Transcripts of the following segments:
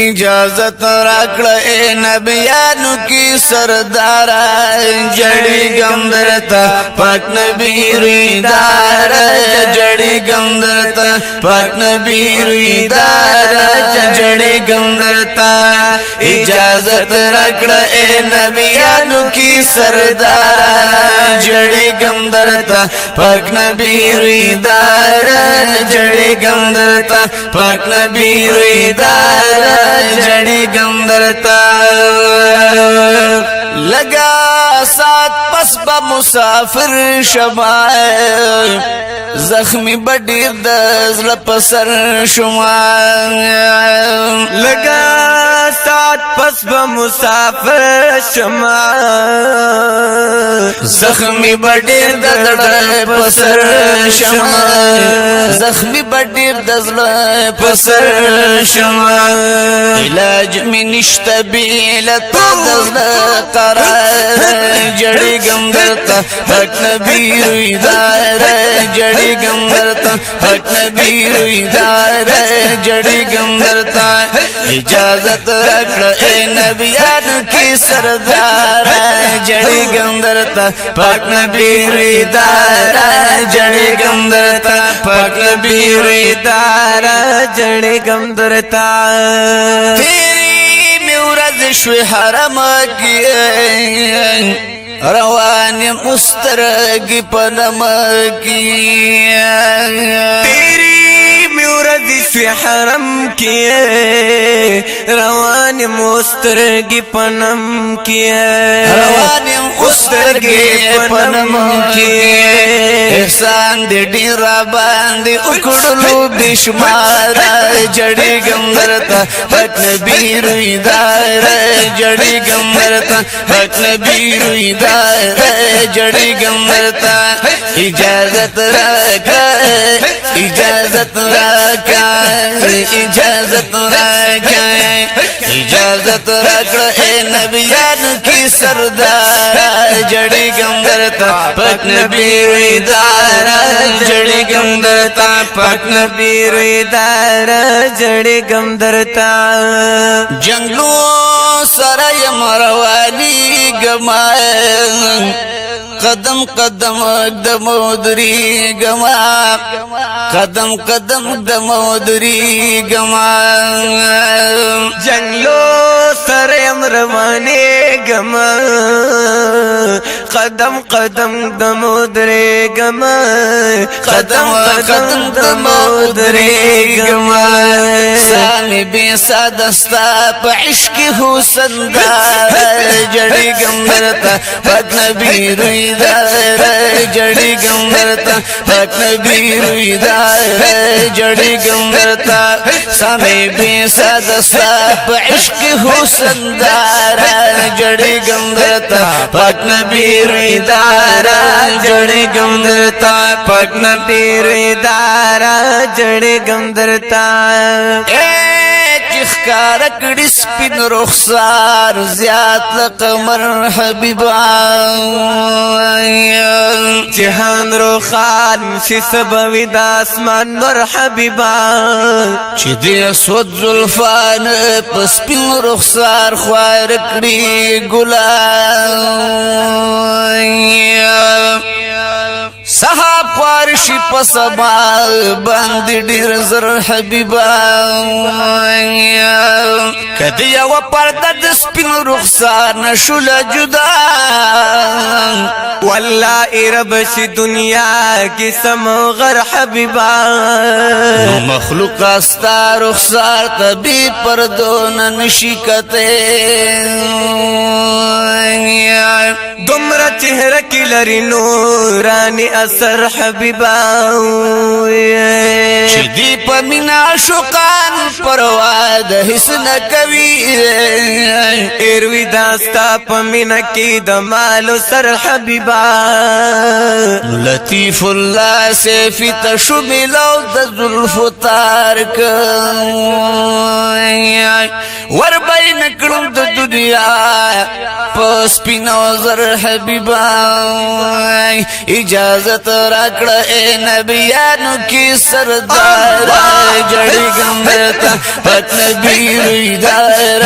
اجازت راکړه اے نبیانو کی سردارا جڑی گمدرتا پاک نبی رویدار جڑی گمدرتا پاک نبی رویدار جڑی گمدرتا اجازت راکړه اے نبیانو کی سردارا جڑی گمدرتا پاک نبی رویدار جڑی گمدرتا پاک نبی رویدار جڑی گمدرتا لگا سات پس با مسافر شمائے زخمی بڑی دزل پسر شمائے لگا سات پس با مسافر شمائے زخمی بڑی دزل پسر شمائے زخمی بڑی دزل پسر شمائے علاج میں نشتہ بیلت دزل قرار جڑی گمدرتا حق نبی رویدار جڑی گمدرتا حق نبی رویدار جڑی گمدرتا اجازت رکھ اے نبیان کی سردار جڑی گمدرتا پاک نبی رویدار جڑی گمدرتا پاک نبی رویدار جڑی گمدرتا تیری میورد شوی حرم کی روان مسترگی پنم کی تیری میورد شوی حرم کی روان مسترگی پنم کی روان مسترگی پنم کی احسان دی ڈیرا باندی اکڑلو بشمار جڑی گمدرتا حق نبی رویدار جڑی گمدرتا حق نبی رویدار جڑی گمدرتا اجازت رکھا اجازت رکھا اجازت رکھا اجازت رکھا اے نبیان کی سردار جڑی گمدرتا پاک نبی رویدار جڑی گمدرتا پاک نبی رویدار جڑی گمدرتا جنگلوں سرائی مروانی گمائے قدم قدم اقدم ادری گما قدم قدم اقدم ادری گما جنگلو سر امروانے گما قدم قدم دم ادرے گما قدم قدم دم ادری گما سامی بے سادستا پا عشق حسن دار جڑی گمدرتا پاک نبی رویدار جڑی گمدرتا پاک نبی رویدار جڑی گمدرتا سامی بے سادستا پا عشق حسن دار جڑی گمدرتا پاک نبی رویدار جڑی گمدرتا پاک نبی رویدار جڑی گمدرتا چخکارکڑی سپین رخسار زیاد لقمر حبیبا جہان رو خان سی سبوی دا اسمان نور حبیبا چی دی اسود زلفان پسپین رخسار خوارکڑی گلا صحاب وارشی پسما باندی دیر زر حبیبا کدیا و پردد سپین رخسار نشول جدا واللہ رب سی دنیا کی سمغر حبیبا مخلوق استا رخسار تبی پردون نشکتے گمرہ چہرہ کی لری نورانی اثر حبیبا چدی پمینا شقان پرواد حسن کوی ایروی داستا پمینا کی دمالو سر حبیبا لطیف اللہ سیفی تشملو دزلف تارک ور بین کرم د دنیا پس پینو زر نور حبیبا اجازت راکڑا اے نبیانو کی سردار جڑی گمبرتا پاک نبی روی دار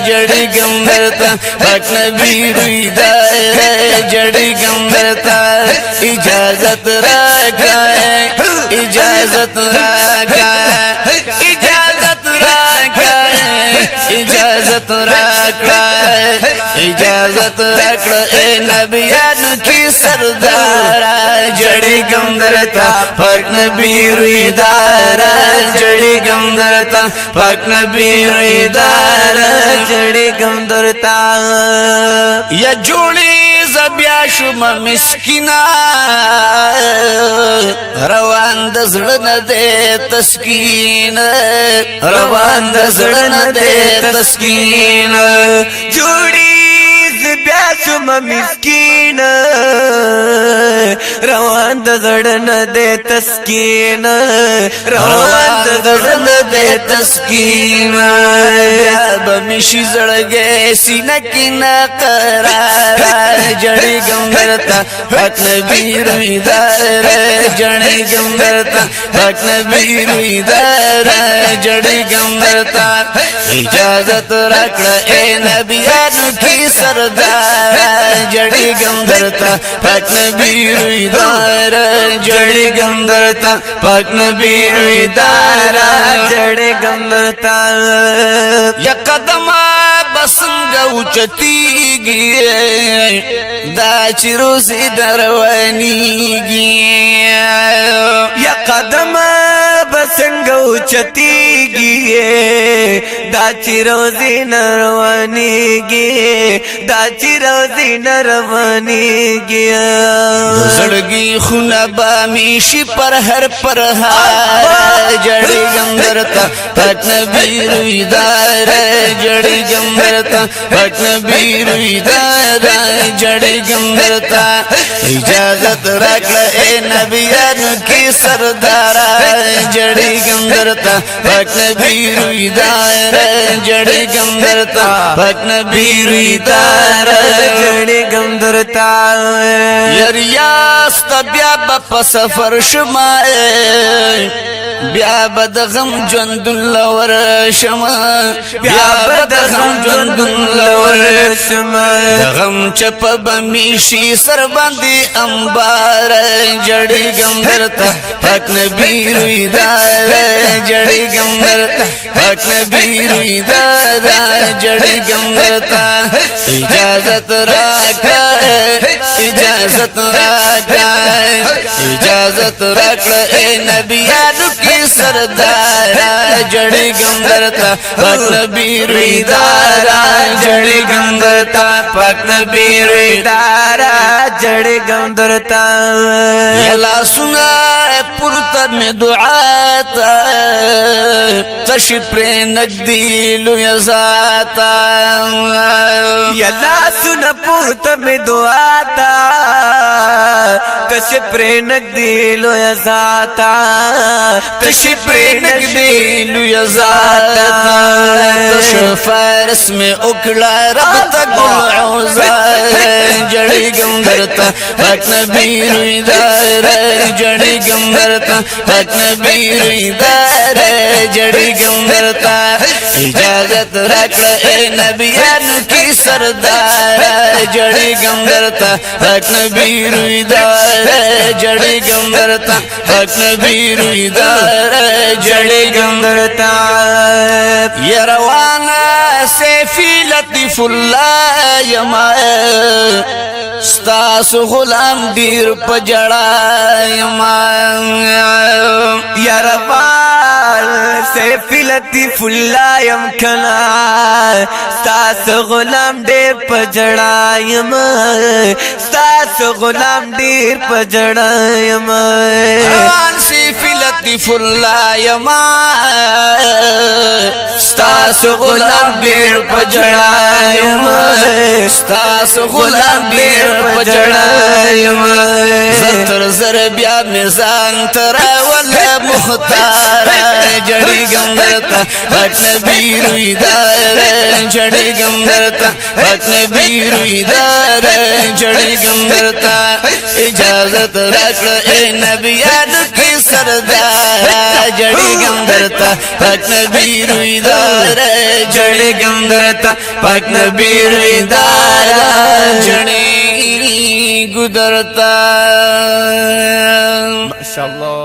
جڑی گمبرتا پاک نبی روی دار جڑی گمبرتا اجازت راکا اجازت راکا اجازت راکا اجازت راکا اجازت راکا اے نبیانو کی سردارا جڑی گمدرتا پاک نبی روی دارا جڑی گمدرتا پاک نبی روی دارا جڑی گمدرتا یا جوڑی زبیا شما مسکینا روان دزڑن دے تسکین روان دزڑن دے تسکین جوڑی زبیا شما مسکین روان دزڑن دے تسکین روان دزڑن دے تسکین بمیشی زڑگے سینکینا قرار جڑی گمبرتا پاک نبی روی دار جڑی گمبرتا پاک نبی روی دار جڑی گمبرتا اجازت رکڑا اے نبیانو کی سردار جڑی گمبرتا پاک نبی روی دار جڑی گمبرتا پاک نبی روی دار جڑی گمبرتا یا قدم بسنگ اوچتیگی دا چی روزی دروانیگی یا قدم بسنگ اوچتیگی دا چی روزی نروانیگی دا چی روزی نروانیگی زڑگی خونا بامیشی پر ہر پر جڑی گمبرتا پاک نبی روی دار جڑی گمبرتا پاک نبی روی دار جڑی گمبرتا اجازت رکھلا اے نبیانو کی سردارا جڑی گمبرتا پاک نبی روی دار جڑی گمبرتا پاک نبی روی دار جڑی گمدرتا یریاست بیا با سفر شمائے بیا بدغم جوندن لور شما بیا بدغم جوندن لور شما دغم چپ بمیشی سر باندی انبار جڑی گمبرتا پاک نبی روی دار جڑی گمبرتا پاک نبی روی دار جڑی گمبرتا اجازت راکا اجازت راکا اجازت راکا اے نبیانو کی سردارا جڑی گمبرتا پاک نبی روی دارا جڑی گمبرتا پاک نبی روی دارا جڑی گمدرتا یلا سنا پورتا میں دعا تا تش پر نگدی لویا ذاتا یلا سن پورت میں دعا تا تش پرینک دیلو یا ذاتا تش پرینک دیلو یا ذاتا تش فارس میں اکڑا رب تک عوضا جڑی گمبرتا پاک نبی روی دار جڑی گمبرتا پاک نبی روی دار جڑی گمبرتا اجازت رکھا اے نبیانو کی سردار جڑی گمبرتا پاک نبی روی دار جڑی گمبرتا پاک نبی روی دار جڑی گمبرتا یا روانا سیفی لطف اللہ یما ستاس غلام دیر پجڑا یما یا روانا سیفی لطف اللہ یم کنا ستاس غلام دیر پجڑا یما ستاس غلام دیر پجڑا یما روان سیفی لطف اللہ یما ستاس غلام دیر پجڑا یما ستاس غلام دیر پجڑا یما زر زر بیا میزان ترا ولا مختار جڑی گمبرتا پاک نبی روی دار جڑی گمبرتا गंदरता पाक नबी रुईदार जड़ी गंदरता इजाजत रख ए नबी याद की सरदार जड़ी गंदरता पाक नबी रुईदार जड़ी गंदरता पाक नबी रुईदार जड़ी गुदरता। माशाअल्लाह।